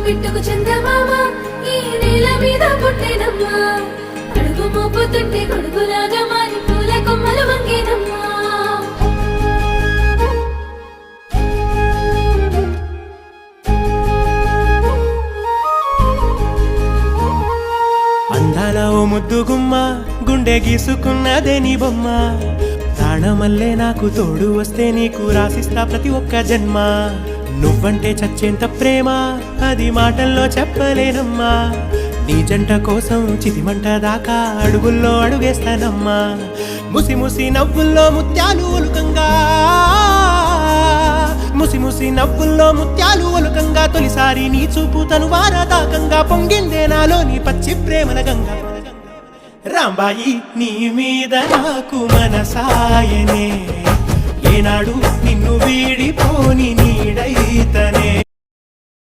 బిట్టుకు చందమామ ఈ నేల మీద పుట్టేనమ్మా అడుగు మోపుతుంటే కొడుకులాగా మారి పూల కొమ్మలు వంగేనమ్మా అందాల ఓ ముద్దు గుమ్మ గుండె గీసుకున్నదే నీ బొమ్మ ప్రాణమల్లే నాకు తోడు వస్తే నీకు రాసిస్తా ప్రతి ఒక్క జన్మ నువ్వంటే చచ్చేంత ప్రేమ అది మాటల్లో చెప్పలేనమ్మా నీ జంట కోసం చితిమంట దాకా అడుగుల్లో అడుగేస్తానమ్మా ముసి ముసి నవ్వుల్లో ముత్యాలు ఒలుకంగా ముసి ముసి నవ్వుల్లో ముత్యాలు ఒలుకంగా తొలిసారి నీ చూపు తను వారదాకంగా పొంగిందే నాలో నీ పచ్చి ప్రేమల గంగా రాంబాయి నీ మీద నాకు మనసాయనే ఏనాడు నిన్ను వీడిపోని నీడైతనే